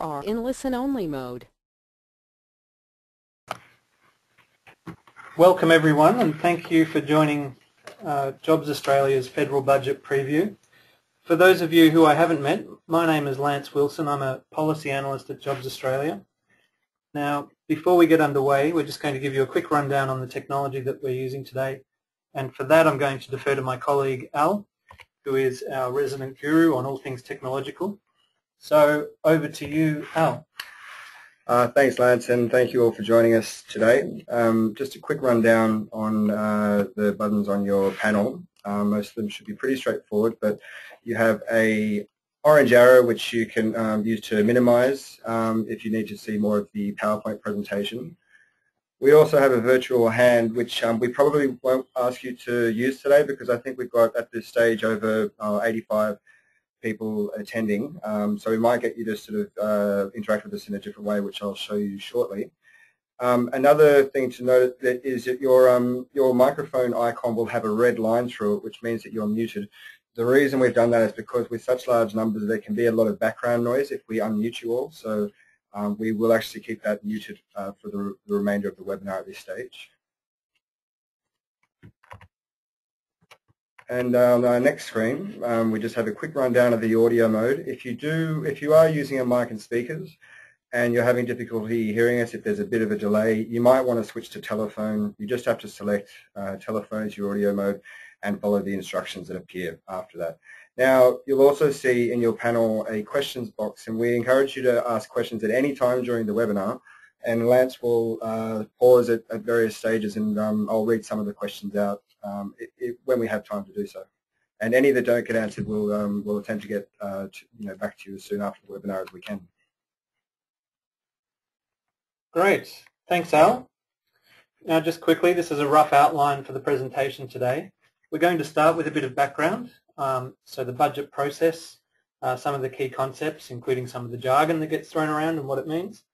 are in listen-only mode. Welcome everyone, and thank you for joining Jobs Australia's Federal Budget Preview. For those of you who I haven't met, my name is Lance Wilson. I'm a Policy Analyst at Jobs Australia. Now, before we get underway, we're just going to give you a quick rundown on the technology that we're using today. And for that, I'm going to defer to my colleague Al, who is our resident guru on all things technological. So over to you, Al. Thanks, Lance, and thank you all for joining us today. Just a quick rundown on the buttons on your panel. Most of them should be pretty straightforward, but you have a orange arrow which you can use to minimize if you need to see more of the PowerPoint presentation. We also have a virtual hand which we probably won't ask you to use today because I think we've got at this stage over 85 people attending, so we might get you to sort of interact with us in a different way, which I'll show you shortly. Another thing to note is that your microphone icon will have a red line through it, which means that you're muted. The reason we've done that is because with such large numbers there can be a lot of background noise if we unmute you all, so we will actually keep that muted for the remainder of the webinar at this stage. And on our next screen, we just have a quick rundown of the audio mode. If you are using a mic and speakers and you're having difficulty hearing us, if there's a bit of a delay, you might want to switch to telephone. You just have to select telephone as your audio mode and follow the instructions that appear after that. Now, you'll also see in your panel a questions box, and we encourage you to ask questions at any time during the webinar. And Lance will pause at various stages, and I'll read some of the questions out when we have time to do so. And any that don't get answered, we'll attempt to get back to you as soon after the webinar as we can. Great. Thanks, Al. Now, just quickly, this is a rough outline for the presentation today. We're going to start with a bit of background. So the budget process, some of the key concepts, including some of the jargon that gets thrown around and what it means,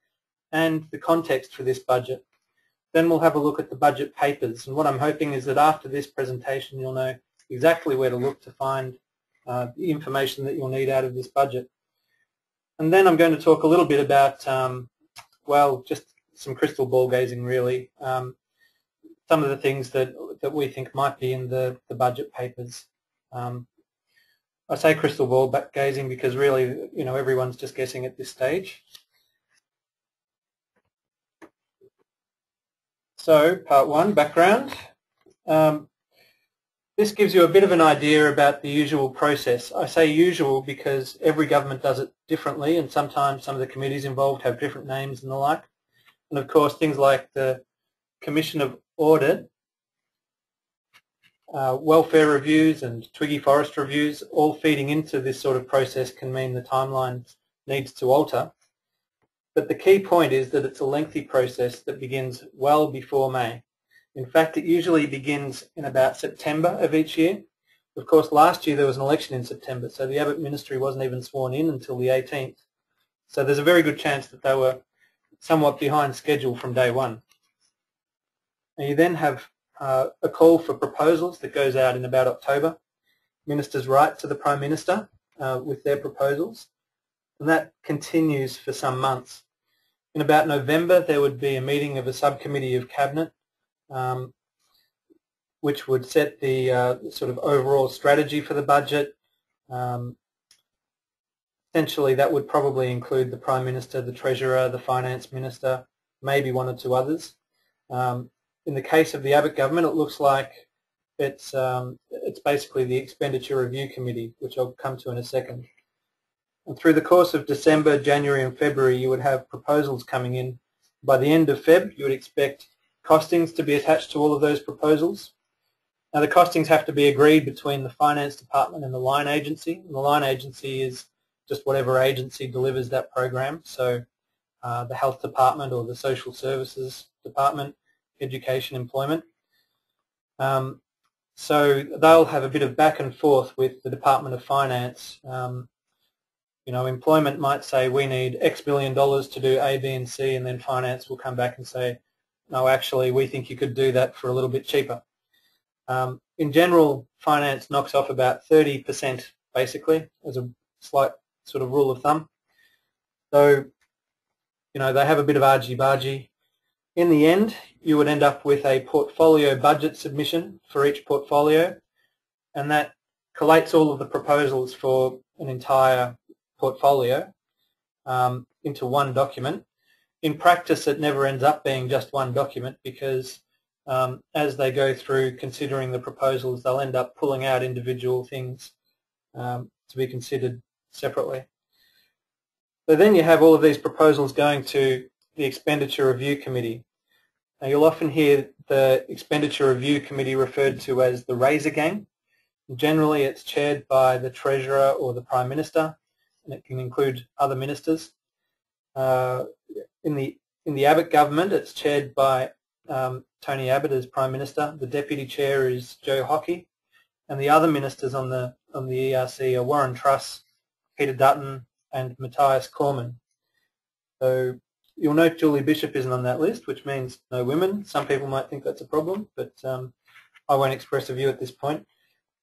and the context for this budget. Then we'll have a look at the budget papers, and what I'm hoping is that after this presentation you'll know exactly where to look to find the information that you'll need out of this budget. And then I'm going to talk a little bit about, well, just some crystal ball gazing really, some of the things that we think might be in the budget papers. I say crystal ball gazing because really, everyone's just guessing at this stage. So, part one, background. This gives you a bit of an idea about the usual process. I say usual because every government does it differently, and sometimes some of the committees involved have different names and the like. And of course, things like the Commission of Audit, welfare reviews and Twiggy Forest reviews, all feeding into this sort of process can mean the timeline needs to alter. But the key point is that it's a lengthy process that begins well before May. In fact, it usually begins in about September of each year. Of course, last year there was an election in September, so the Abbott ministry wasn't even sworn in until the 18th. So there's a very good chance that they were somewhat behind schedule from day one. And you then have a call for proposals that goes out in about October. Ministers write to the Prime Minister with their proposals, and that continues for some months. In about November there would be a meeting of a subcommittee of Cabinet which would set the sort of overall strategy for the budget. Essentially that would probably include the Prime Minister, the Treasurer, the Finance Minister, maybe one or two others. In the case of the Abbott government, it looks like it's basically the Expenditure Review Committee, which I'll come to in a second. And through the course of December, January and February, you would have proposals coming in. By the end of Feb, you would expect costings to be attached to all of those proposals. Now, the costings have to be agreed between the Finance Department and the line agency. And the line agency is just whatever agency delivers that program. So the Health Department or the Social Services Department, Education, Employment. So they'll have a bit of back and forth with the Department of Finance. Employment might say we need X billion dollars to do A, B and C, and then Finance will come back and say, no, actually we think you could do that for a little bit cheaper. In general, Finance knocks off about 30% basically as a slight sort of rule of thumb. So they have a bit of argy-bargy. In the end, you would end up with a portfolio budget submission for each portfolio, and that collates all of the proposals for an entire portfolio into one document. In practice, it never ends up being just one document because as they go through considering the proposals, they'll end up pulling out individual things to be considered separately. So then you have all of these proposals going to the Expenditure Review Committee. Now you'll often hear the Expenditure Review Committee referred to as the Razor Gang. Generally it's chaired by the Treasurer or the Prime Minister, and it can include other ministers. In the Abbott government, it's chaired by Tony Abbott as Prime Minister. The Deputy Chair is Joe Hockey, and the other ministers on the ERC are Warren Truss, Peter Dutton, and Matthias Cormann. So you'll note Julie Bishop isn't on that list, which means no women. Some people might think that's a problem, but I won't express a view at this point.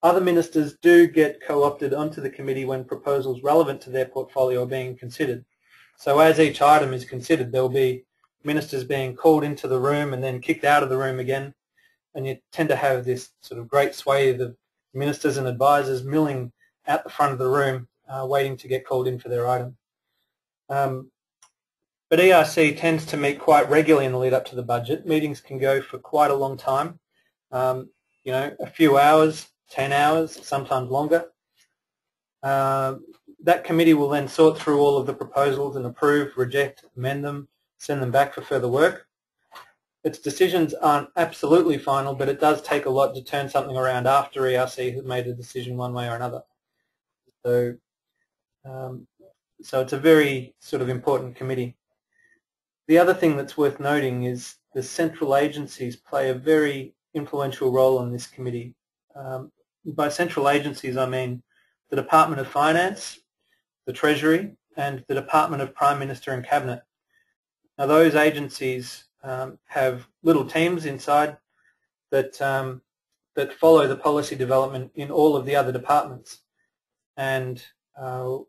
Other ministers do get co-opted onto the committee when proposals relevant to their portfolio are being considered. So as each item is considered, there will be ministers being called into the room and then kicked out of the room again, and you tend to have this sort of great swathe of ministers and advisors milling out the front of the room waiting to get called in for their item. But ERC tends to meet quite regularly in the lead up to the budget. Meetings can go for quite a long time, a few hours, 10 hours, sometimes longer. That committee will then sort through all of the proposals and approve, reject, amend them, send them back for further work. Its decisions aren't absolutely final, but it does take a lot to turn something around after ERC has made a decision one way or another. So it's a very sort of important committee. The other thing that's worth noting is the central agencies play a very influential role on this committee. By central agencies, I mean the Department of Finance, the Treasury, and the Department of Prime Minister and Cabinet. Now those agencies have little teams inside that follow the policy development in all of the other departments, and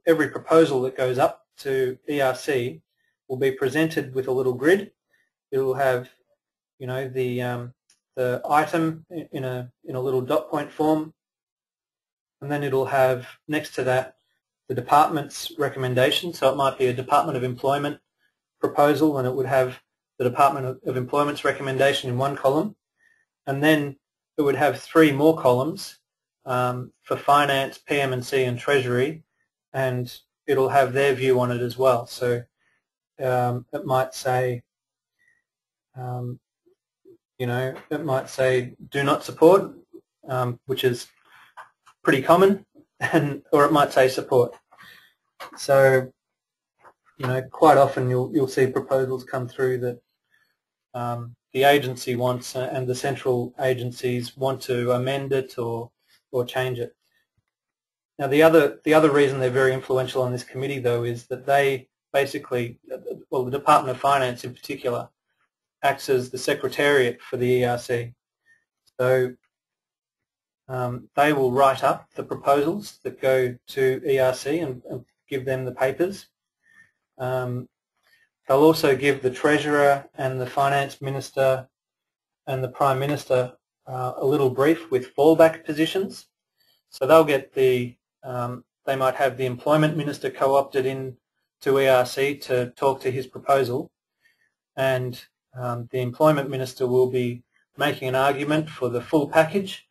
every proposal that goes up to ERC will be presented with a little grid. It will have, the item in a little dot point form, and then it'll have next to that the department's recommendation. So it might be a Department of Employment proposal, and it would have the Department of Employment's recommendation in one column, and then it would have 3 more columns for Finance, PM&C, and Treasury, and it'll have their view on it as well. So it might say, it might say do not support, which is pretty common, or it might say support. So, quite often you'll see proposals come through that the agency wants, and the central agencies want to amend it or change it. Now, the other reason they're very influential on this committee, though, is that they basically, well, the Department of Finance in particular, acts as the secretariat for the ERC. So they will write up the proposals that go to ERC and give them the papers. They'll also give the Treasurer and the Finance Minister and the Prime Minister a little brief with fallback positions. So they'll get they might have the Employment Minister co-opted in to ERC to talk to his proposal, and the Employment Minister will be making an argument for the full package,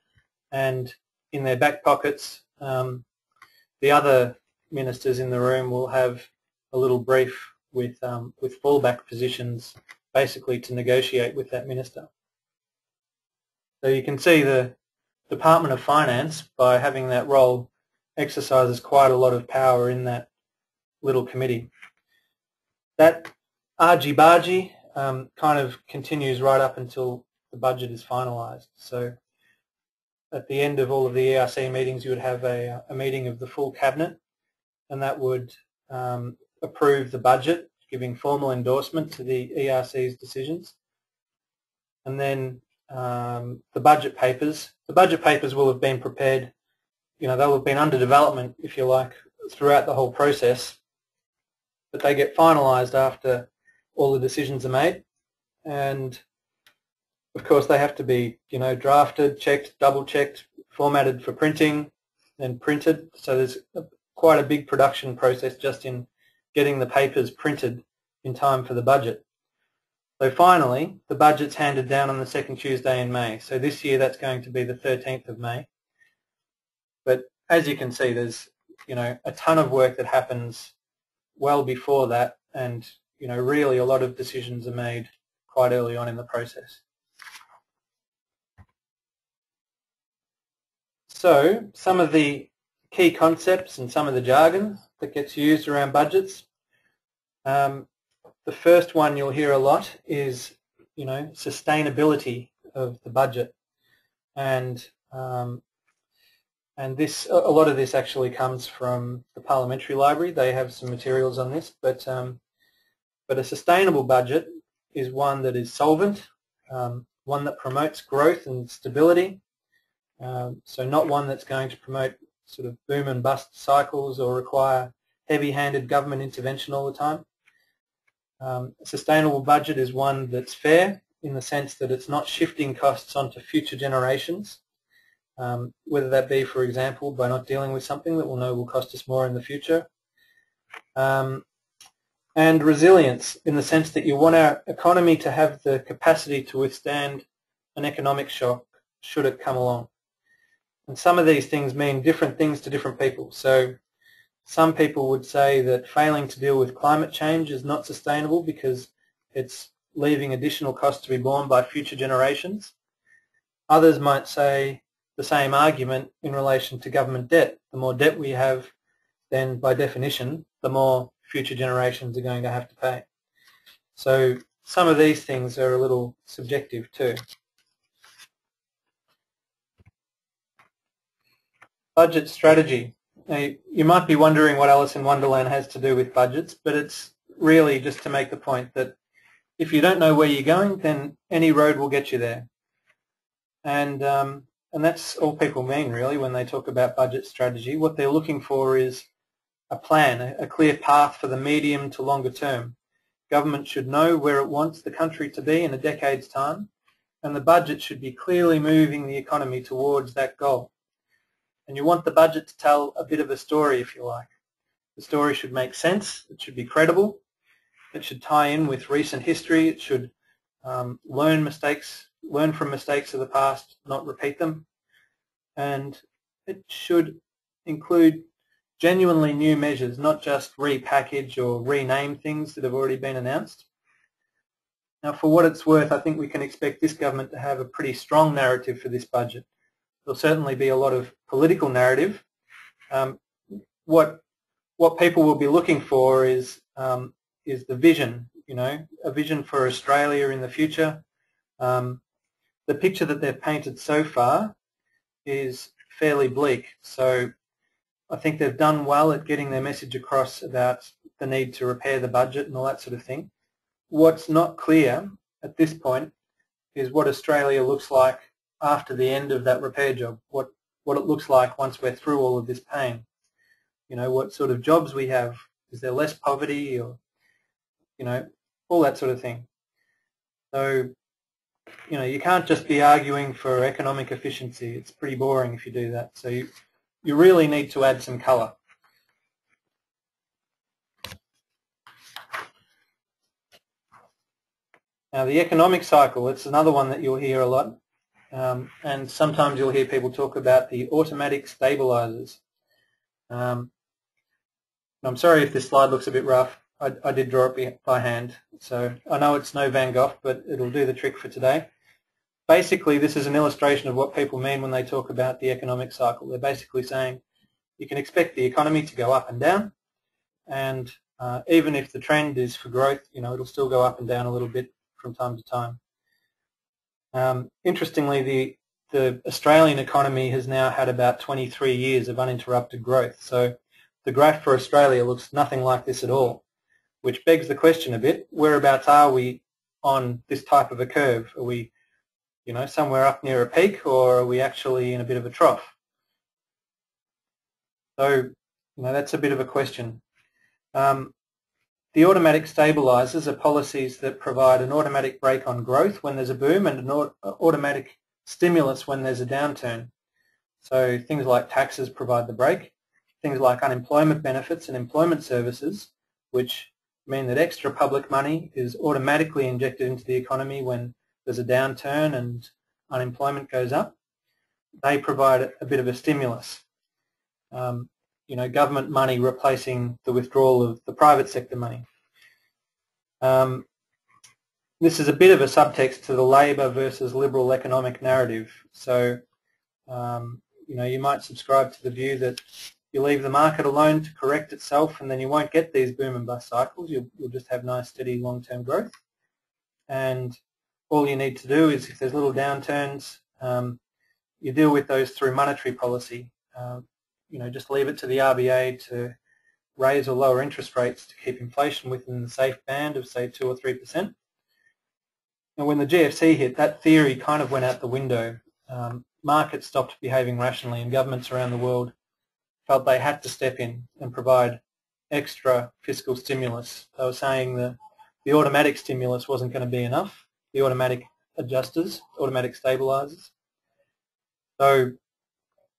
and in their back pockets the other ministers in the room will have a little brief with fallback positions, basically to negotiate with that minister. So you can see the Department of Finance, by having that role, exercises quite a lot of power in that little committee. That argy-bargy kind of continues right up until the budget is finalised. So at the end of all of the ERC meetings, you would have a meeting of the full cabinet, and that would approve the budget, giving formal endorsement to the ERC's decisions. And then the budget papers will have been prepared, they'll have been under development, if you like, throughout the whole process, but they get finalised after all the decisions are made, and of course they have to be, drafted, checked, double-checked, formatted for printing, and printed. So there's quite a big production process just in getting the papers printed in time for the budget. So finally, the budget's handed down on the second Tuesday in May. So this year that's going to be the 13th of May. But as you can see, there's a ton of work that happens well before that, and really a lot of decisions are made quite early on in the process. So some of the key concepts and some of the jargon that gets used around budgets. The first one you'll hear a lot is, sustainability of the budget, and this, a lot of this actually comes from the Parliamentary Library. They have some materials on this, but a sustainable budget is one that is solvent, one that promotes growth and stability. So not one that's going to promote sort of boom and bust cycles or require heavy-handed government intervention all the time. A sustainable budget is one that's fair in the sense that it's not shifting costs onto future generations, whether that be, for example, by not dealing with something that we'll know will cost us more in the future. And resilience in the sense that you want our economy to have the capacity to withstand an economic shock should it come along. And some of these things mean different things to different people. So some people would say that failing to deal with climate change is not sustainable because it's leaving additional costs to be borne by future generations. Others might say the same argument in relation to government debt. The more debt we have, then by definition, the more future generations are going to have to pay. So some of these things are a little subjective too. Budget strategy. Now, you might be wondering what Alice in Wonderland has to do with budgets, but it's really just to make the point that if you don't know where you're going, then any road will get you there. And that's all people mean really when they talk about budget strategy. What they're looking for is a plan, a clear path for the medium to longer term. Government should know where it wants the country to be in a decade's time, and the budget should be clearly moving the economy towards that goal. And you want the budget to tell a bit of a story, if you like. The story should make sense, it should be credible, it should tie in with recent history, it should learn from mistakes of the past, not repeat them, and it should include genuinely new measures, not just repackage or rename things that have already been announced. Now, for what it's worth, I think we can expect this government to have a pretty strong narrative for this budget. There'll certainly be a lot of political narrative. What people will be looking for is the vision, a vision for Australia in the future. The picture that they've painted so far is fairly bleak. So I think they've done well at getting their message across about the need to repair the budget and all that sort of thing. What's not clear at this point is what Australia looks like after the end of that repair job, what it looks like once we're through all of this pain. What sort of jobs we have. Is there less poverty, or, all that sort of thing. So, you can't just be arguing for economic efficiency. It's pretty boring if you do that. So you really need to add some colour. Now the economic cycle, it's another one that you'll hear a lot. And sometimes you'll hear people talk about the automatic stabilisers. I'm sorry if this slide looks a bit rough. I did draw it by hand, so I know it's no Van Gogh, but it'll do the trick for today. Basically, this is an illustration of what people mean when they talk about the economic cycle. They're basically saying you can expect the economy to go up and down, and even if the trend is for growth, it'll still go up and down a little bit from time to time. Interestingly, the Australian economy has now had about 23 years of uninterrupted growth. So the graph for Australia looks nothing like this at all, which begs the question a bit, whereabouts are we on this type of a curve? Are we, somewhere up near a peak, or are we actually in a bit of a trough? So, that's a bit of a question. The automatic stabilisers are policies that provide an automatic brake on growth when there's a boom and an automatic stimulus when there's a downturn. So things like taxes provide the brake, things like unemployment benefits and employment services, which mean that extra public money is automatically injected into the economy when there's a downturn and unemployment goes up. They provide a bit of a stimulus. Government money replacing the withdrawal of the private sector money. This is a bit of a subtext to the Labor versus Liberal economic narrative. So, you might subscribe to the view that you leave the market alone to correct itself and then you won't get these boom and bust cycles. You'll just have nice, steady, long-term growth. And all you need to do is, if there's little downturns, you deal with those through monetary policy. Just leave it to the RBA to raise or lower interest rates to keep inflation within the safe band of, say, 2 or 3%. And when the GFC hit, that theory kind of went out the window. Markets stopped behaving rationally and governments around the world felt they had to step in and provide extra fiscal stimulus. They were saying that the automatic stimulus wasn't going to be enough, the automatic adjusters, automatic stabilisers. So,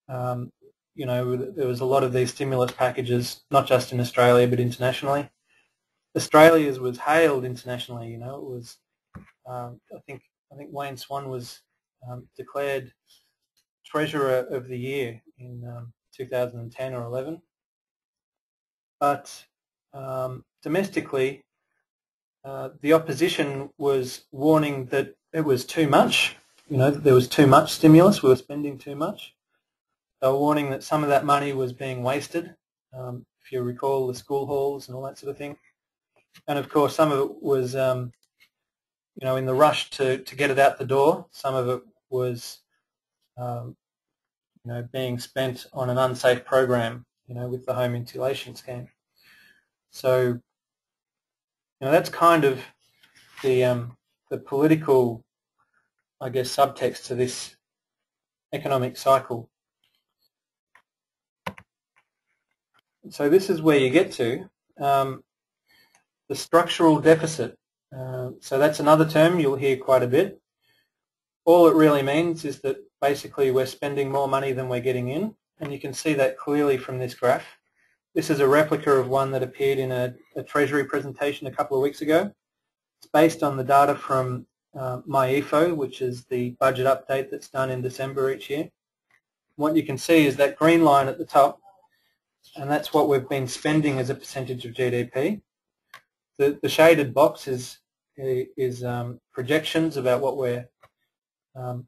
there was a lot of these stimulus packages, not just in Australia but internationally. Australia's was hailed internationally. It was, I think Wayne Swan was declared Treasurer of the Year in 2010 or 11. But domestically, the opposition was warning that it was too much. There was too much stimulus. We were spending too much. They were warning that some of that money was being wasted, if you recall the school halls and all that sort of thing. And of course, some of it was, in the rush to get it out the door. Some of it was, being spent on an unsafe program, with the home insulation scheme. So, that's kind of the political, I guess, subtext to this economic cycle. So this is where you get to, the structural deficit. So that's another term you'll hear quite a bit. All it really means is that basically we're spending more money than we're getting in, and you can see that clearly from this graph. This is a replica of one that appeared in a Treasury presentation a couple of weeks ago. It's based on the data from MyEFO, which is the budget update that's done in December each year. What you can see is that green line at the top, and that's what we've been spending as a percentage of GDP. The shaded box is projections about what we're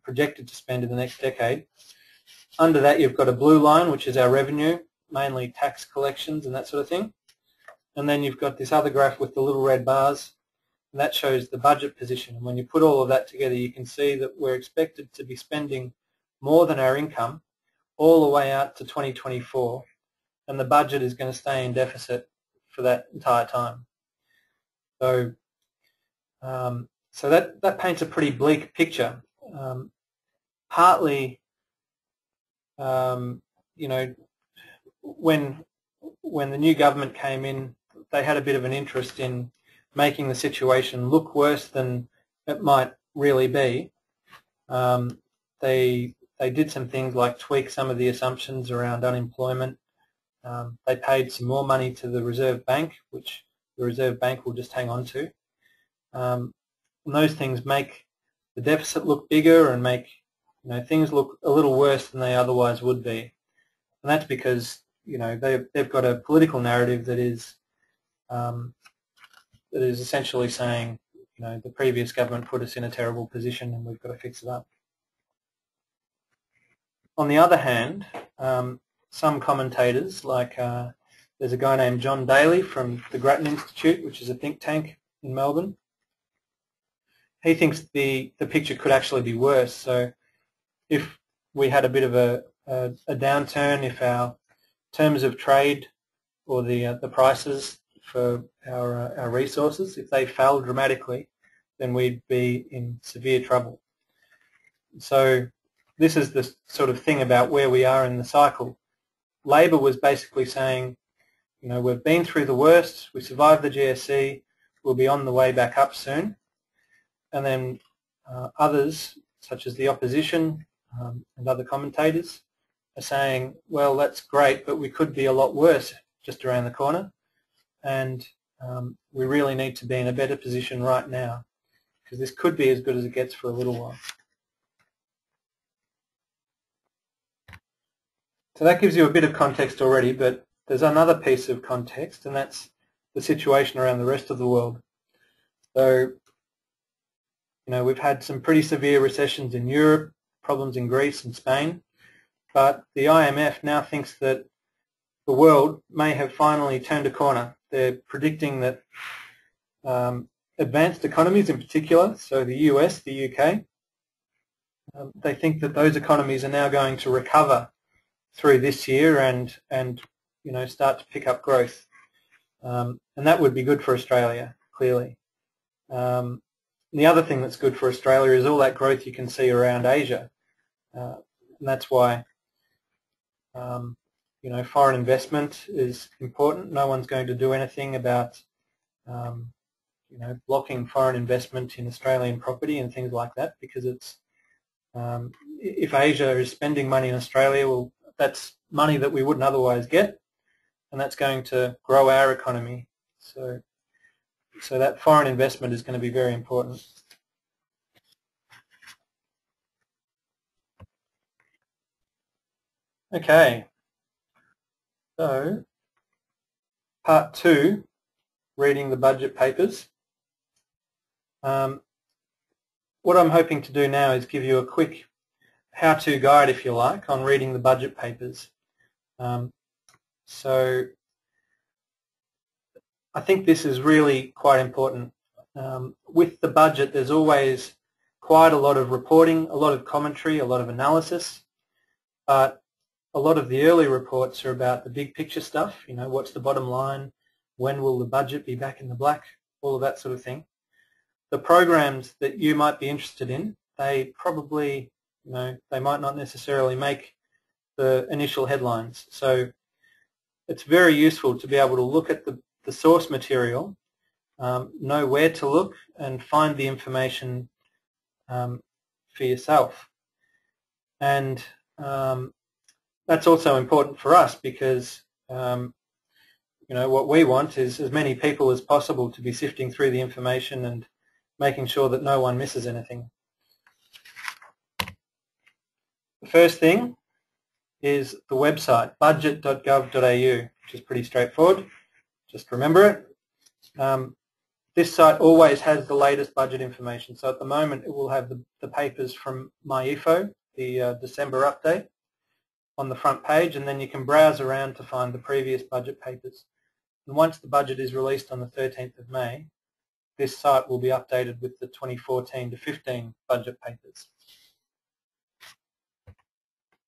projected to spend in the next decade. Under that you've got a blue line, which is our revenue, mainly tax collections and that sort of thing. And then you've got this other graph with the little red bars, and that shows the budget position. And when you put all of that together, you can see that we're expected to be spending more than our income all the way out to 2024, and the budget is going to stay in deficit for that entire time. So, that paints a pretty bleak picture. Partly, when the new government came in, they had a bit of an interest in making the situation look worse than it might really be. They did some things like tweak some of the assumptions around unemployment. They paid some more money to the Reserve Bank, which the Reserve Bank will just hang on to. And those things make the deficit look bigger and make things look a little worse than they otherwise would be. And that's because they've got a political narrative that is essentially saying the previous government put us in a terrible position and we've got to fix it up. On the other hand, some commentators, like there's a guy named John Daly from the Grattan Institute, which is a think tank in Melbourne. He thinks the picture could actually be worse. So if we had a bit of a downturn, if our terms of trade or the prices for our resources, if they fell dramatically, then we'd be in severe trouble. So this is the sort of thing about where we are in the cycle. Labor was basically saying, we've been through the worst, we survived the GFC, we'll be on the way back up soon. And then others, such as the opposition and other commentators, are saying, well, that's great, but we could be a lot worse just around the corner, and we really need to be in a better position right now, because this could be as good as it gets for a little while. So that gives you a bit of context already, but there's another piece of context, and that's the situation around the rest of the world. So, we've had some pretty severe recessions in Europe, problems in Greece and Spain, but the IMF now thinks that the world may have finally turned a corner. They're predicting that advanced economies in particular, so the US, the UK, they think that those economies are now going to recover through this year and start to pick up growth. And that would be good for Australia, clearly. The other thing that's good for Australia is all that growth you can see around Asia. And that's why foreign investment is important. No one's going to do anything about blocking foreign investment in Australian property and things like that, because it's if Asia is spending money in Australia, well, that's money that we wouldn't otherwise get, and that's going to grow our economy. So that foreign investment is going to be very important. Okay, so part 2, reading the budget papers. What I'm hoping to do now is give you a quick how-to guide, if you like, on reading the budget papers. So I think this is really quite important. With the budget, there's always quite a lot of reporting, a lot of commentary, a lot of analysis, but a lot of the early reports are about the big picture stuff, what's the bottom line, when will the budget be back in the black, all of that sort of thing. The programs that you might be interested in, they probably, they might not necessarily make the initial headlines. So it's very useful to be able to look at the source material, know where to look, and find the information for yourself. And that's also important for us because what we want is as many people as possible to be sifting through the information and making sure that no one misses anything. The first thing is the website, budget.gov.au, which is pretty straightforward. Just remember it. This site always has the latest budget information. So at the moment it will have the papers from MyEFO, the December update, on the front page, and then you can browse around to find the previous budget papers. And once the budget is released on the 13th of May, this site will be updated with the 2014 to 15 budget papers.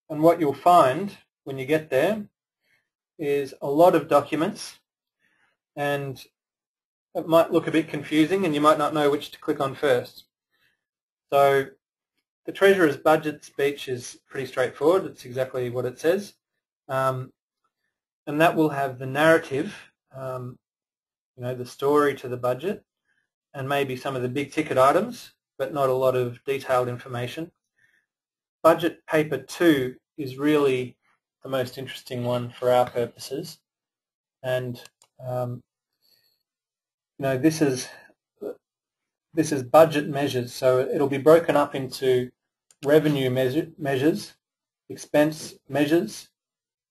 And what you'll find when you get there is a lot of documents, and it might look a bit confusing and you might not know which to click on first. So the Treasurer's budget speech is pretty straightforward. It's exactly what it says. And that will have the narrative, the story to the budget, and maybe some of the big ticket items, but not a lot of detailed information. Budget paper 2 is really the most interesting one for our purposes. And this is budget measures, so it'll be broken up into revenue measures, expense measures,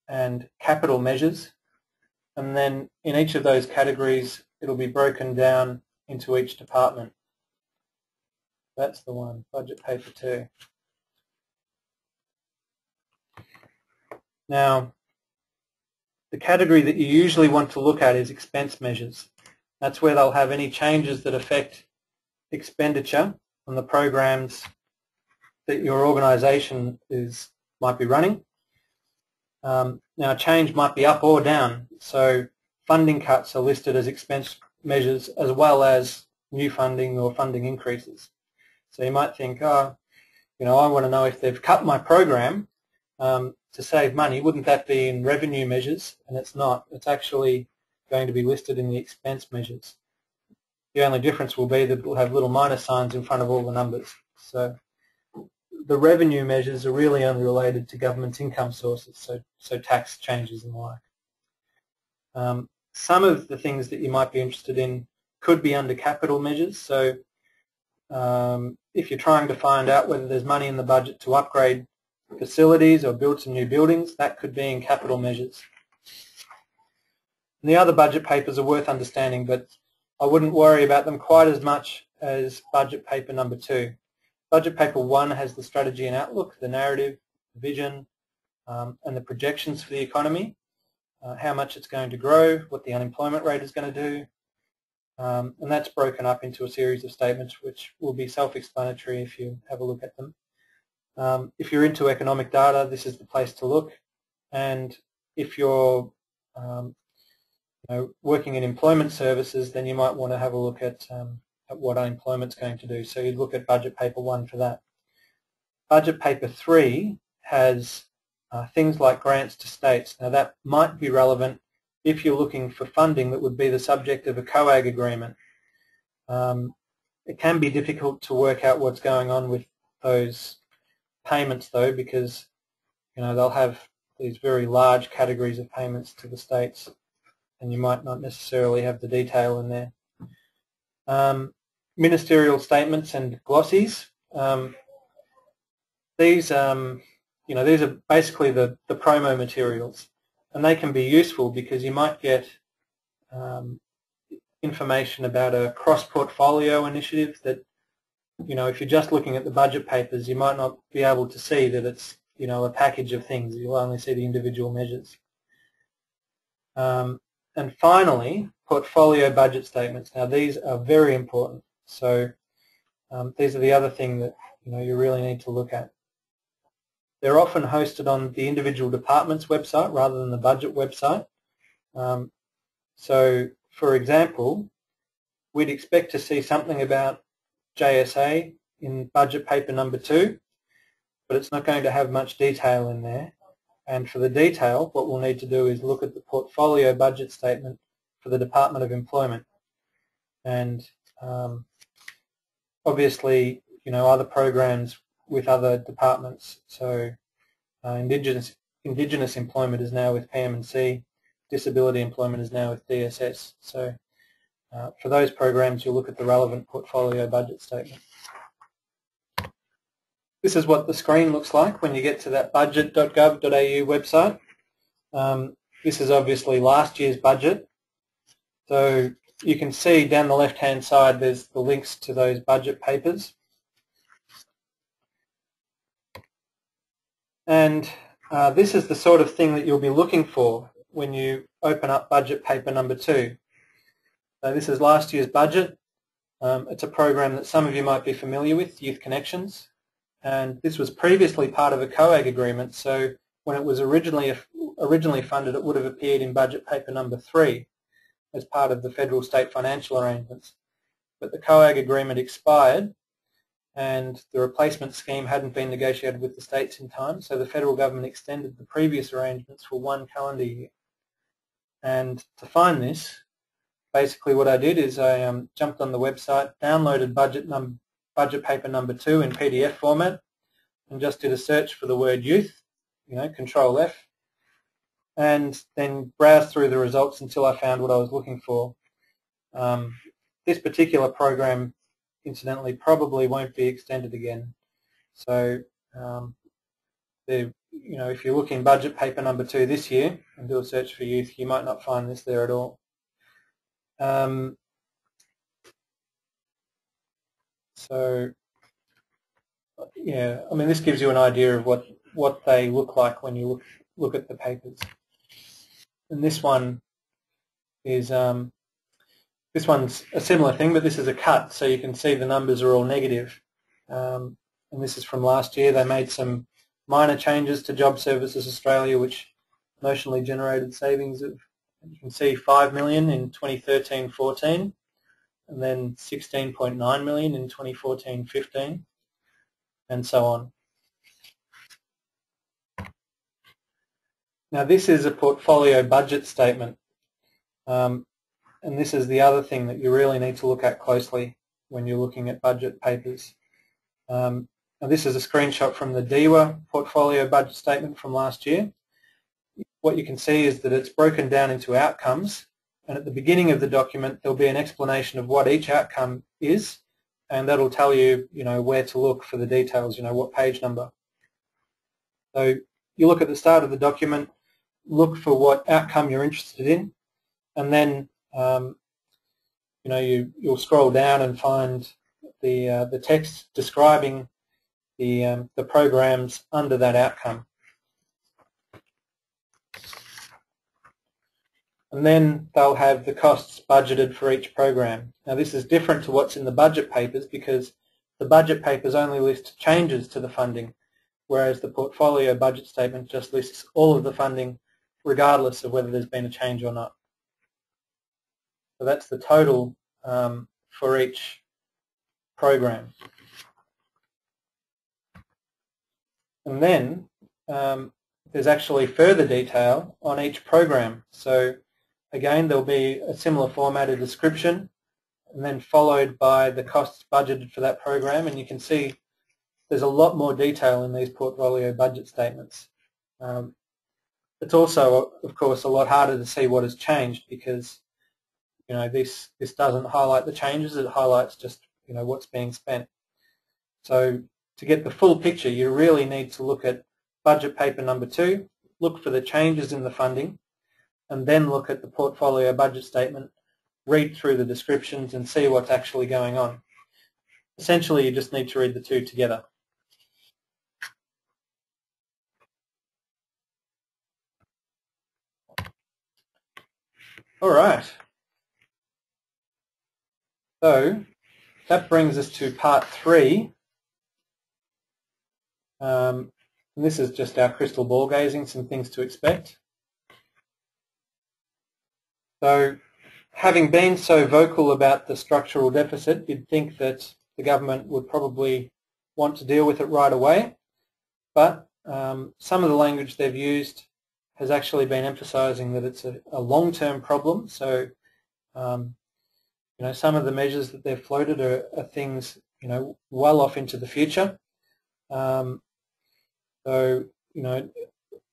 and capital measures, and then in each of those categories it'll be broken down into each department. That's the one, budget paper 2. Now, the category that you usually want to look at is expense measures. That's where they'll have any changes that affect expenditure on the programs that your organisation might be running. Now, change might be up or down, so funding cuts are listed as expense measures as well as new funding or funding increases. So you might think, I want to know if they've cut my program to save money. Wouldn't that be in revenue measures? And it's not. It's actually going to be listed in the expense measures. The only difference will be that it will have little minus signs in front of all the numbers. So the revenue measures are really only related to government's income sources, so tax changes and the like. Some of the things that you might be interested in could be under capital measures. So if you're trying to find out whether there's money in the budget to upgrade facilities or build some new buildings, that could be in capital measures. And the other budget papers are worth understanding, but I wouldn't worry about them quite as much as budget paper number 2. Budget paper 1 has the strategy and outlook, the narrative, the vision, and the projections for the economy, how much it's going to grow, what the unemployment rate is going to do, and that's broken up into a series of statements which will be self-explanatory if you have a look at them. If you're into economic data, this is the place to look, and if you're working in employment services, then you might want to have a look at what unemployment's going to do. So you'd look at budget paper 1 for that. Budget paper 3 has things like grants to states. Now that might be relevant if you're looking for funding that would be the subject of a COAG agreement. It can be difficult to work out what's going on with those payments though, because they'll have these very large categories of payments to the states, and you might not necessarily have the detail in there. Ministerial statements and glossies. These are basically the promo materials, and they can be useful because you might get information about a cross-portfolio initiative that, if you're just looking at the budget papers, you might not be able to see that it's, a package of things. You'll only see the individual measures. And finally, portfolio budget statements. Now these are very important. So these are the other thing that you really need to look at. They're often hosted on the individual department's website rather than the budget website. So for example, we'd expect to see something about JSA in budget paper number 2, but it's not going to have much detail in there. And for the detail, what we'll need to do is look at the portfolio budget statement for the Department of Employment. And obviously, other programs with other departments. So Indigenous employment is now with PM&C, disability employment is now with DSS. So for those programs, you'll look at the relevant portfolio budget statement. This is what the screen looks like when you get to that budget.gov.au website. This is obviously last year's budget. So you can see down the left-hand side there's the links to those budget papers. And this is the sort of thing that you'll be looking for when you open up budget paper number 2. So this is last year's budget. It's a program that some of you might be familiar with, Youth Connections. And this was previously part of a COAG agreement, so when it was originally funded, it would have appeared in budget paper number 3 as part of the federal state financial arrangements. But the COAG agreement expired, and the replacement scheme hadn't been negotiated with the states in time, so the federal government extended the previous arrangements for 1 calendar year. And to find this, basically what I did is I jumped on the website, downloaded budget paper number 2 in PDF format, and just did a search for the word youth, Control F, and then browsed through the results until I found what I was looking for. This particular program, incidentally, probably won't be extended again. So, if you look in budget paper number 2 this year and do a search for youth, you might not find this there at all. So, yeah, I mean, this gives you an idea of what they look like when you look at the papers. And this one is this one's a similar thing, but this is a cut, so you can see the numbers are all negative. And this is from last year. They made some minor changes to Jobs Services Australia, which notionally generated savings of, you can see, 5 million in 2013-14. And then 16.9 million in 2014-15, and so on. Now this is a portfolio budget statement. And this is the other thing that you really need to look at closely when you're looking at budget papers. And this is a screenshot from the DEWA portfolio budget statement from last year. What you can see is that it's broken down into outcomes, and at the beginning of the document there'll be an explanation of what each outcome is, and that'll tell you, where to look for the details, what page number. So you look at the start of the document, look for what outcome you're interested in, and then you'll scroll down and find the text describing the programs under that outcome. And then they'll have the costs budgeted for each program. Now this is different to what's in the budget papers, because the budget papers only list changes to the funding, whereas the portfolio budget statement just lists all of the funding regardless of whether there's been a change or not. So that's the total for each program. And then there's actually further detail on each program. So again, there'll be a similar formatted description, and then followed by the costs budgeted for that program, and you can see there's a lot more detail in these portfolio budget statements. It's also, of course, a lot harder to see what has changed, because this doesn't highlight the changes, it highlights just what's being spent. So to get the full picture, you really need to look at budget paper number 2, look for the changes in the funding, and then look at the portfolio budget statement, read through the descriptions and see what's actually going on. Essentially, you just need to read the two together. All right. So that brings us to part 3. And this is just our crystal ball gazing, some things to expect. So having been so vocal about the structural deficit, you'd think that the government would probably want to deal with it right away, but some of the language they've used has actually been emphasising that it's a long-term problem. So some of the measures that they've floated are things well off into the future. So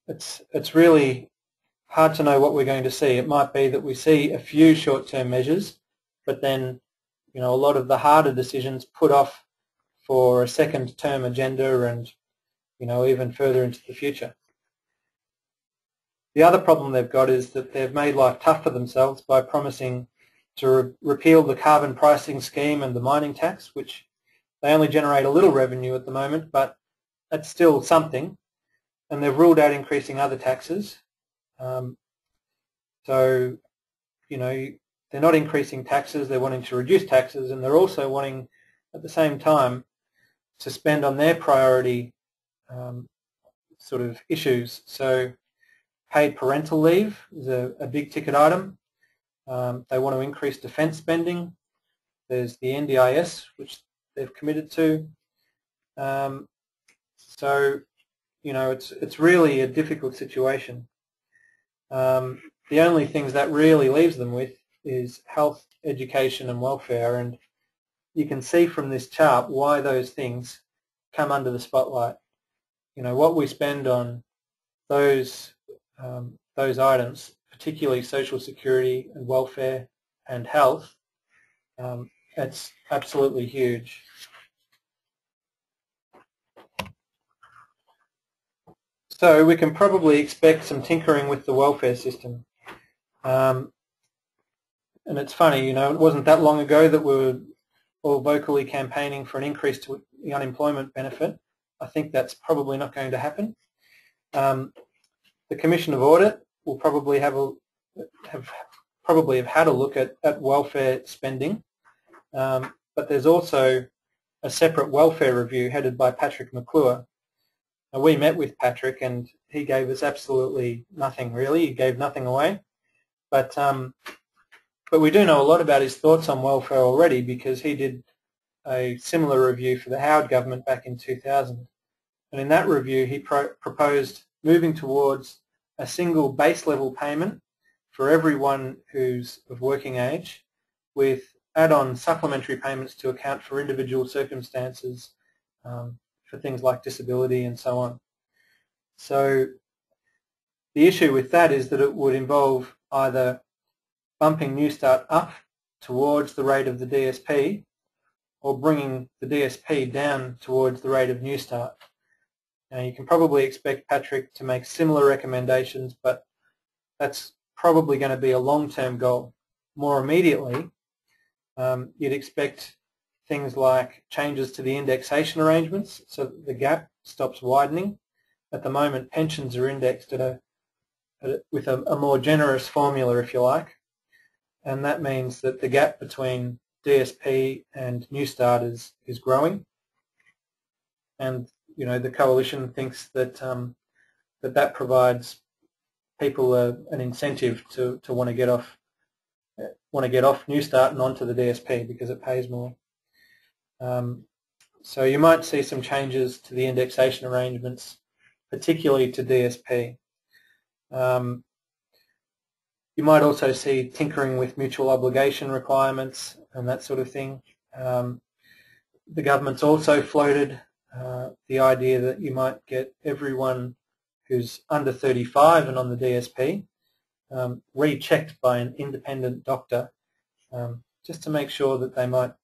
it's really hard to know what we're going to see. It might be that we see a few short-term measures, but then a lot of the harder decisions put off for a second-term agenda and even further into the future. The other problem they've got is that they've made life tough for themselves by promising to repeal the carbon pricing scheme and the mining tax, which they only generate a little revenue at the moment, but that's still something. And they've ruled out increasing other taxes. So, they're not increasing taxes, they're wanting to reduce taxes, and they're also wanting, at the same time, to spend on their priority sort of issues. So paid parental leave is a big ticket item. They want to increase defence spending. There's the NDIS, which they've committed to. So, it's really a difficult situation. The only things that really leaves them with is health, education and welfare, and you can see from this chart why those things come under the spotlight. What we spend on those items, particularly social security and welfare and health, it's absolutely huge. So we can probably expect some tinkering with the welfare system. And it's funny, it wasn't that long ago that we were all vocally campaigning for an increase to the unemployment benefit. I think that's probably not going to happen. The Commission of Audit will probably have had a look at welfare spending, but there's also a separate welfare review headed by Patrick McClure. Now, we met with Patrick and he gave us absolutely nothing really. He gave nothing away, but we do know a lot about his thoughts on welfare already, because he did a similar review for the Howard government back in 2000. And in that review he proposed moving towards a single base level payment for everyone who's of working age, with add-on supplementary payments to account for individual circumstances, for things like disability and so on. So the issue with that is that it would involve either bumping Newstart up towards the rate of the DSP or bringing the DSP down towards the rate of Newstart. Now you can probably expect Patrick to make similar recommendations, but that's probably going to be a long-term goal. More immediately, you'd expect things like changes to the indexation arrangements so that the gap stops widening. At the moment, pensions are indexed with a more generous formula, if you like, and that means that the gap between DSP and Newstart is growing. And the coalition thinks that that provides people an incentive to want to get off Newstart and onto the DSP because it pays more. So you might see some changes to the indexation arrangements, particularly to DSP. You might also see tinkering with mutual obligation requirements and that sort of thing. The government's also floated the idea that you might get everyone who's under 35 and on the DSP rechecked by an independent doctor, just to make sure that that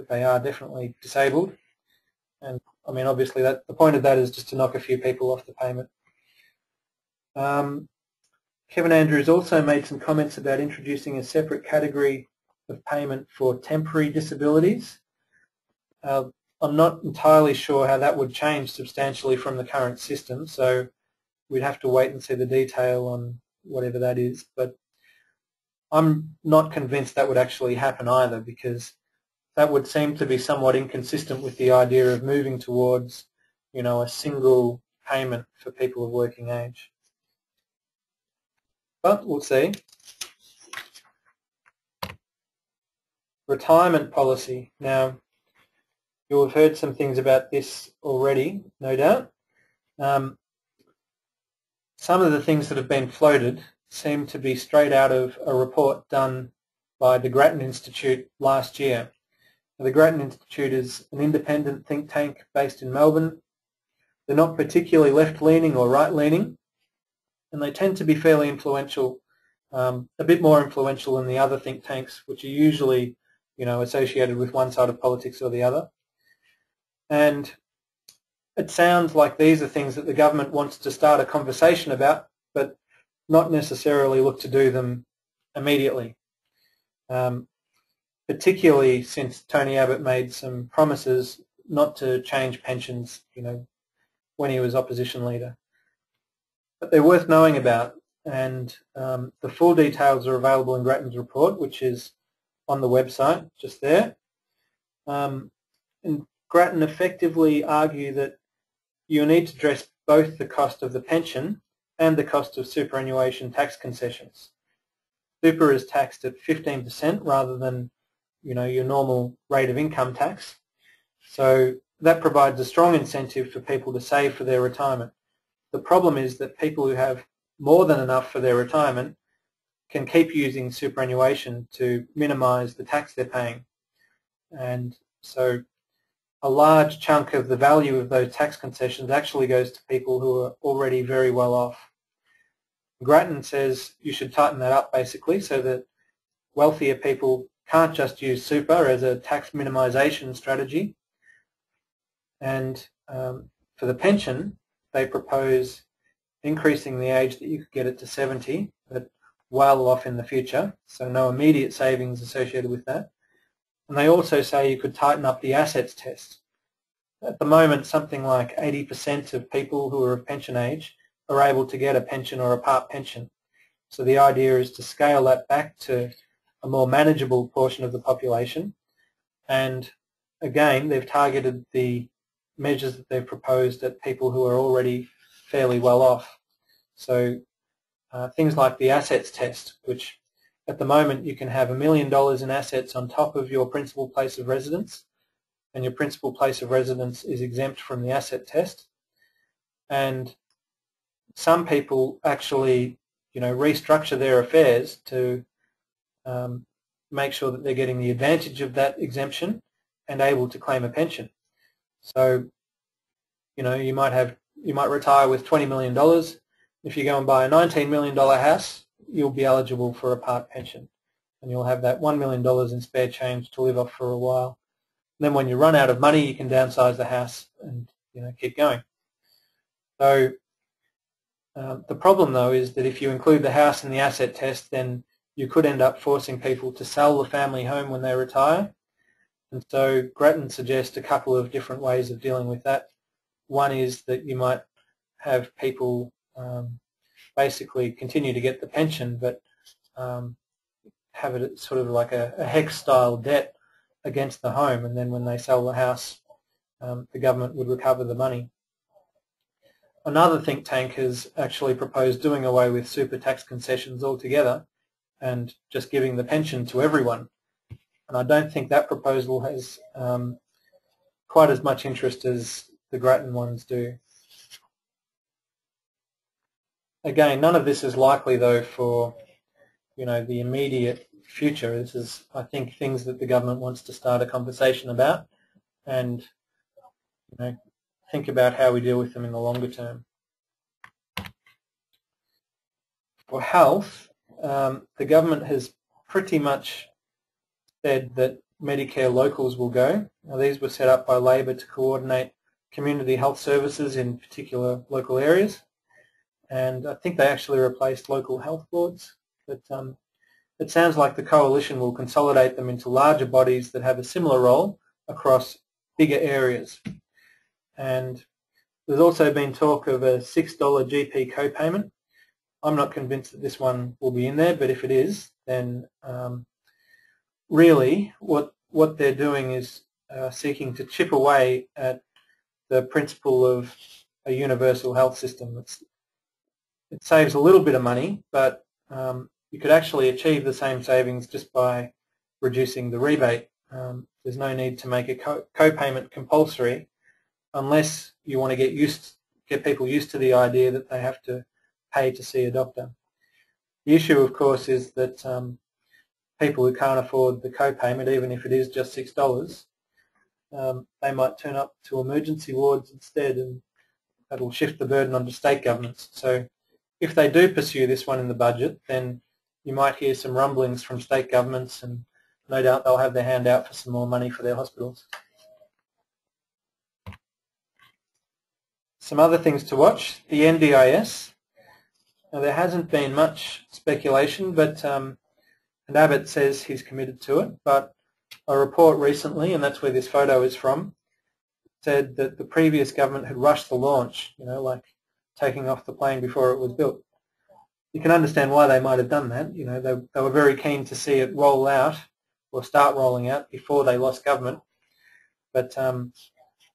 they are definitely disabled. And I mean, obviously, the point of that is just to knock a few people off the payment. Kevin Andrews also made some comments about introducing a separate category of payment for temporary disabilities. I'm not entirely sure how that would change substantially from the current system, so we'd have to wait and see the detail on whatever that is. But I'm not convinced that would actually happen either, because that would seem to be somewhat inconsistent with the idea of moving towards, a single payment for people of working age. But we'll see. Retirement policy. Now, you'll have heard some things about this already, no doubt. Some of the things that have been floated seem to be straight out of a report done by the Grattan Institute last year. Now, the Grattan Institute is an independent think tank based in Melbourne. They're not particularly left-leaning or right-leaning, and they tend to be fairly influential, a bit more influential than the other think tanks, which are usually, associated with one side of politics or the other. And it sounds like these are things that the government wants to start a conversation about, but not necessarily look to do them immediately, particularly since Tony Abbott made some promises not to change pensions, when he was opposition leader. But they're worth knowing about, and the full details are available in Grattan's report, which is on the website, just there. And Grattan effectively argue that you need to address both the cost of the pension and the cost of superannuation tax concessions. Super is taxed at 15% rather than, your normal rate of income tax. So that provides a strong incentive for people to save for their retirement. The problem is that people who have more than enough for their retirement can keep using superannuation to minimise the tax they're paying. And so a large chunk of the value of those tax concessions actually goes to people who are already very well off. Grattan says you should tighten that up, basically, so that wealthier people can't just use super as a tax minimisation strategy. And for the pension, they propose increasing the age that you could get it to 70, but well off in the future, so no immediate savings associated with that. And they also say you could tighten up the assets test. At the moment, something like 80% of people who are of pension age are able to get a pension or a part pension. So the idea is to scale that back to a more manageable portion of the population. And again, they've targeted the measures that they've proposed at people who are already fairly well off. So things like the assets test, which at the moment you can have $1 million in assets on top of your principal place of residence, and your principal place of residence is exempt from the asset test. And some people actually restructure their affairs to make sure that they're getting the advantage of that exemption and able to claim a pension. So, you might retire with $20 million. If you go and buy a $19 million house, you'll be eligible for a part pension, and you'll have that $1 million in spare change to live off for a while. And then when you run out of money, you can downsize the house and keep going. So the problem, though, is that if you include the house in the asset test, then you could end up forcing people to sell the family home when they retire. And so Grattan suggests a couple of different ways of dealing with that. One is that you might have people basically continue to get the pension, but have it sort of like a HEX-style debt against the home, and then when they sell the house, the government would recover the money. Another think tank has actually proposed doing away with super tax concessions altogether and just giving the pension to everyone. And I don't think that proposal has quite as much interest as the Grattan ones do. Again, none of this is likely, though, for the immediate future. This is, I think, things that the government wants to start a conversation about and think about how we deal with them in the longer term. For health, the government has pretty much said that Medicare locals will go. Now, these were set up by Labor to coordinate community health services in particular local areas, and I think they actually replaced local health boards. But it sounds like the coalition will consolidate them into larger bodies that have a similar role across bigger areas. And there's also been talk of a $6 GP co-payment. I'm not convinced that this one will be in there, but if it is, then really what they're doing is seeking to chip away at the principle of a universal health system. It saves a little bit of money, but you could actually achieve the same savings just by reducing the rebate. There's no need to make a co-payment compulsory unless you want to get people used to the idea that they have to pay to see a doctor. The issue, of course, is that people who can't afford the co-payment, even if it is just $6, they might turn up to emergency wards instead, and that will shift the burden onto state governments. So if they do pursue this one in the budget, then you might hear some rumblings from state governments, and no doubt they'll have their hand out for some more money for their hospitals. Some other things to watch: the NDIS. Now, there hasn't been much speculation, but and Abbott says he's committed to it, but a report recently, and that's where this photo is from, said that the previous government had rushed the launch, like taking off the plane before it was built. You can understand why they might have done that. They were very keen to see it roll out or start rolling out before they lost government. But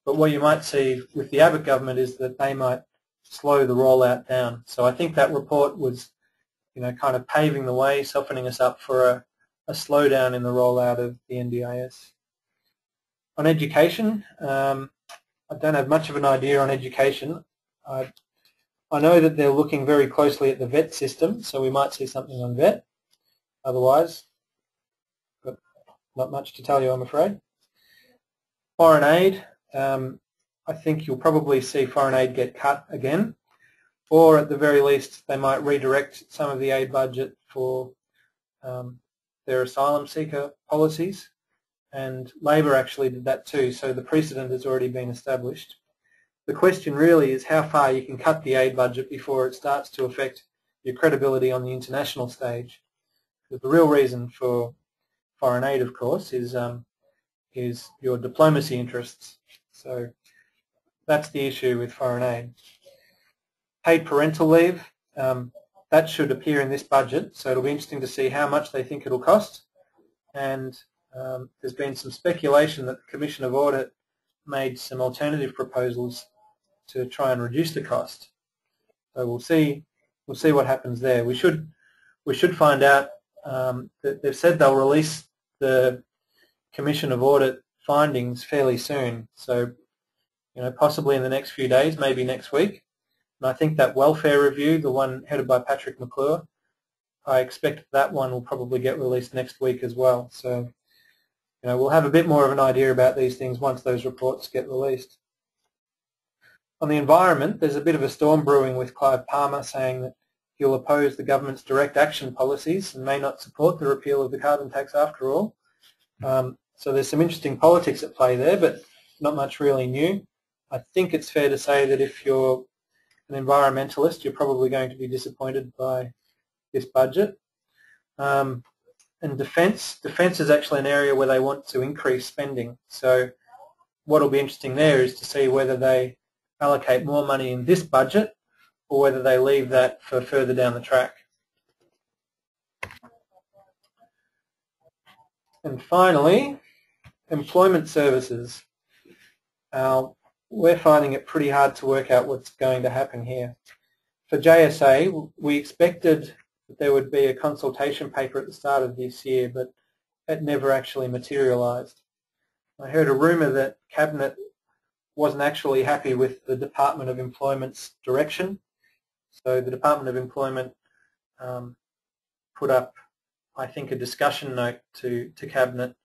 what you might see with the Abbott government is that they might slow the rollout down. So I think that report was, kind of paving the way, softening us up for a slowdown in the rollout of the NDIS. On education, I don't have much of an idea on education. I know that they're looking very closely at the VET system, so we might see something on VET. Otherwise, but not much to tell you, I'm afraid. Foreign aid, I think you'll probably see foreign aid get cut again, or at the very least they might redirect some of the aid budget for their asylum seeker policies, and Labor actually did that too, so the precedent has already been established. The question really is how far you can cut the aid budget before it starts to affect your credibility on the international stage. Because the real reason for foreign aid, of course, is your diplomacy interests. So that's the issue with foreign aid. Paid parental leave, that should appear in this budget, so it'll be interesting to see how much they think it'll cost. And there's been some speculation that the Commission of Audit made some alternative proposals to try and reduce the cost. So we'll see what happens there. We should find out that they've said they'll release the Commission of Audit findings fairly soon. So possibly in the next few days, maybe next week. And I think that welfare review, the one headed by Patrick McClure, I expect that one will probably get released next week as well. So, we'll have a bit more of an idea about these things once those reports get released. On the environment, there's a bit of a storm brewing with Clive Palmer saying that he'll oppose the government's direct action policies and may not support the repeal of the carbon tax after all. So there's some interesting politics at play there, but not much really new. I think it's fair to say that if you're an environmentalist, you're probably going to be disappointed by this budget. And defence is actually an area where they want to increase spending. So what will be interesting there is to see whether they allocate more money in this budget or whether they leave that for further down the track. And finally, employment services. We're finding it pretty hard to work out what's going to happen here. For JSA, we expected that there would be a consultation paper at the start of this year, but it never actually materialised. I heard a rumour that Cabinet wasn't actually happy with the Department of Employment's direction. So the Department of Employment put up, I think, a discussion note to Cabinet,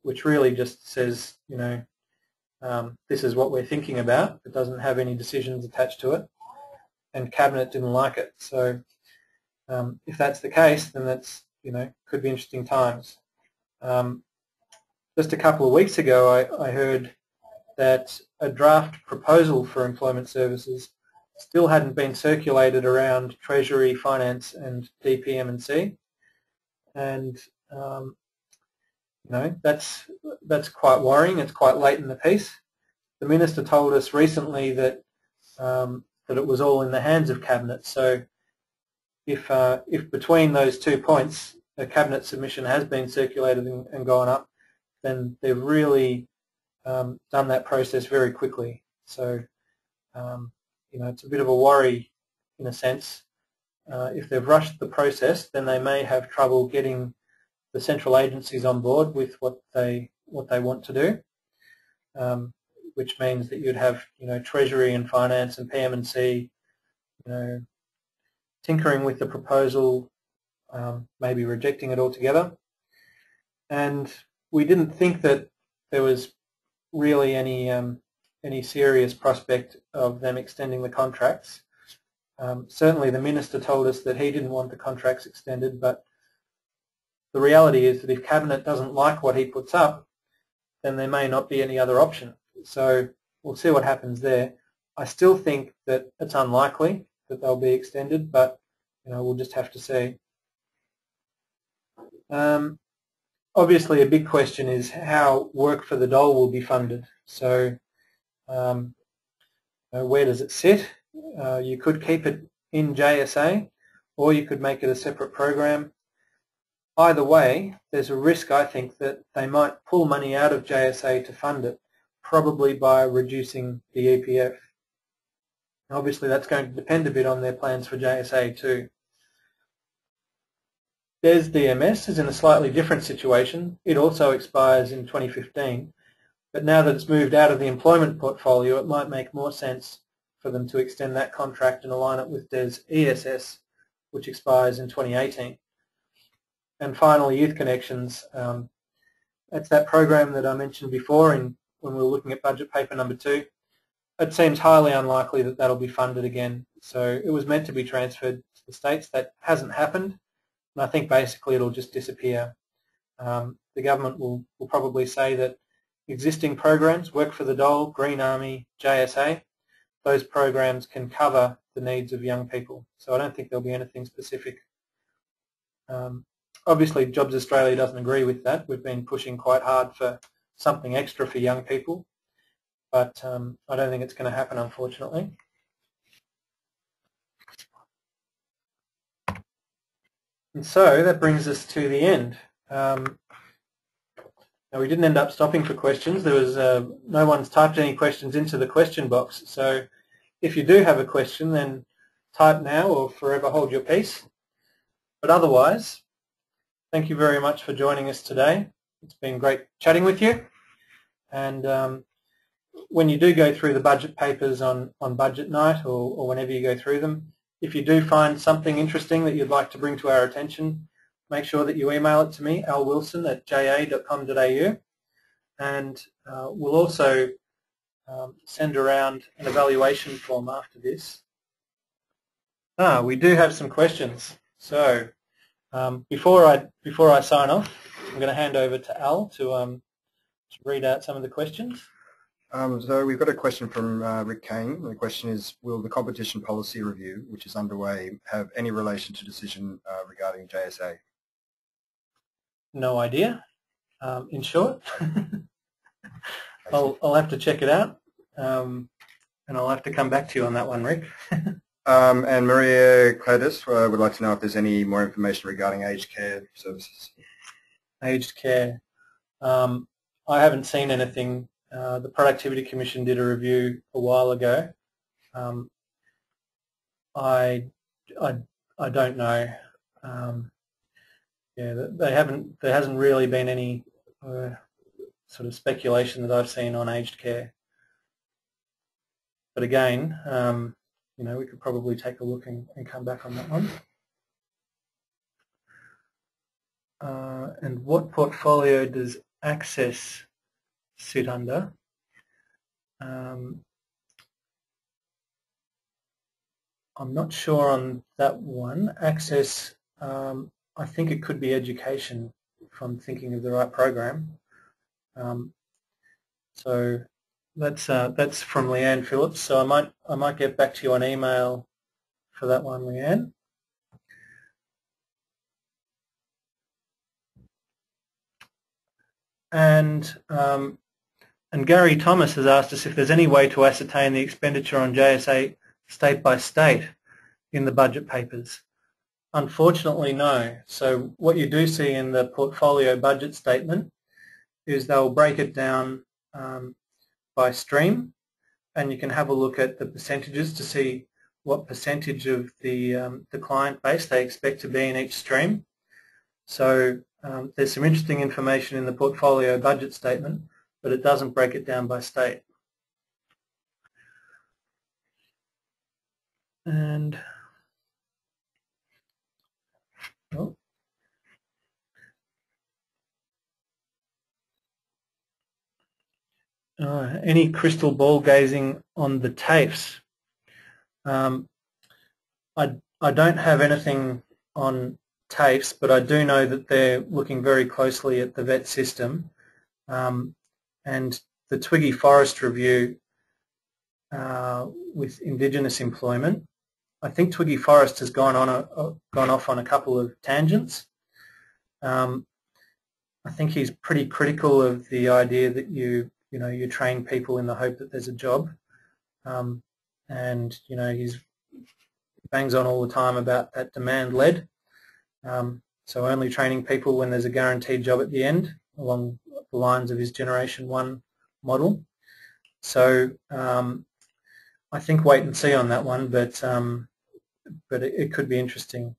which really just says, this is what we're thinking about. It doesn't have any decisions attached to it, and Cabinet didn't like it. So if that's the case, then that's, could be interesting times. Just a couple of weeks ago, I heard that a draft proposal for employment services still hadn't been circulated around Treasury, Finance and DPM&C, and that's quite worrying. It's quite late in the piece. The Minister told us recently that that it was all in the hands of Cabinet. So if between those 2 points a Cabinet submission has been circulated and gone up, then they've really done that process very quickly. So it's a bit of a worry in a sense. If they've rushed the process, then they may have trouble getting the central agencies on board with what they want to do, which means that you'd have Treasury and Finance and PM&C tinkering with the proposal, maybe rejecting it altogether. And we didn't think that there was really any serious prospect of them extending the contracts. Certainly the Minister told us that he didn't want the contracts extended, but the reality is that if Cabinet doesn't like what he puts up, then there may not be any other option. So we'll see what happens there. I still think that it's unlikely that they'll be extended, but we'll just have to see. Obviously a big question is how work for the dole will be funded. So where does it sit? You could keep it in JSA, or you could make it a separate program. Either way, there's a risk, I think, that they might pull money out of JSA to fund it, probably by reducing the EPF. Obviously that's going to depend a bit on their plans for JSA too. There's DMS is in a slightly different situation. It also expires in 2015, but now that it's moved out of the employment portfolio, it might make more sense for them to extend that contract and align it with DES ESS, which expires in 2018. And finally, Youth Connections. That's that program that I mentioned before when we were looking at budget paper number 2. It seems highly unlikely that that'll be funded again. So it was meant to be transferred to the states. That hasn't happened, and I think basically it'll just disappear. The government will probably say that existing programs, Work for the Dole, Green Army, JSA, those programs can cover the needs of young people. So I don't think there'll be anything specific. Obviously, Jobs Australia doesn't agree with that. We've been pushing quite hard for something extra for young people, but I don't think it's going to happen, unfortunately. And so that brings us to the end. Now we didn't end up stopping for questions. There was no one's typed any questions into the question box. So if you do have a question, then type now or forever hold your peace. But otherwise, thank you very much for joining us today. It's been great chatting with you. And when you do go through the budget papers on budget night or whenever you go through them, if you do find something interesting that you'd like to bring to our attention, make sure that you email it to me, alwilson@ja.com.au, and we'll also send around an evaluation form after this. We do have some questions. So before I sign off, I'm going to hand over to Al to read out some of the questions. So we've got a question from Rick Kane. The question is, will the competition policy review, which is underway, have any relation to decision regarding JSA? No idea, in short. I'll have to check it out, and I'll have to come back to you on that one, Rick. And Maria Cladis would like to know if there's any more information regarding aged care services. Aged care. I haven't seen anything. The Productivity Commission did a review a while ago. I don't know. Yeah, there hasn't really been any sort of speculation that I've seen on aged care. But again, you know, we could probably take a look and come back on that one. And what portfolio does Access sit under? I'm not sure on that one. Access, I think it could be education, if I'm thinking of the right program. So that's from Leanne Phillips. So I might get back to you on email for that one, Leanne. And Gary Thomas has asked us if there's any way to ascertain the expenditure on JSA state by state in the budget papers. Unfortunately, no. So what you do see in the portfolio budget statement is they'll break it down by stream, and you can have a look at the percentages to see what percentage of the client base they expect to be in each stream. So there's some interesting information in the portfolio budget statement, but it doesn't break it down by state. And oh, any crystal ball gazing on the TAFEs? I don't have anything on TAFEs, but I do know that they're looking very closely at the vet system, and the Twiggy Forest review with Indigenous employment. I think Twiggy Forest has gone off on a couple of tangents. I think he's pretty critical of the idea that you train people in the hope that there's a job, and he bangs on all the time about that demand-led. So only training people when there's a guaranteed job at the end, along the lines of his Generation 1 model. So I think wait and see on that one, but it could be interesting.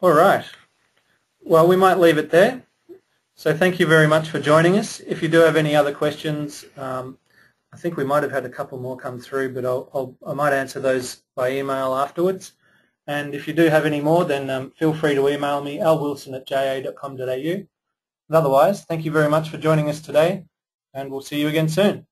All right. Well, we might leave it there. So thank you very much for joining us. If you do have any other questions, I think we might have had a couple more come through, but I might answer those by email afterwards. And if you do have any more, then feel free to email me, alwilson@ja.com.au. And otherwise, thank you very much for joining us today, and we'll see you again soon.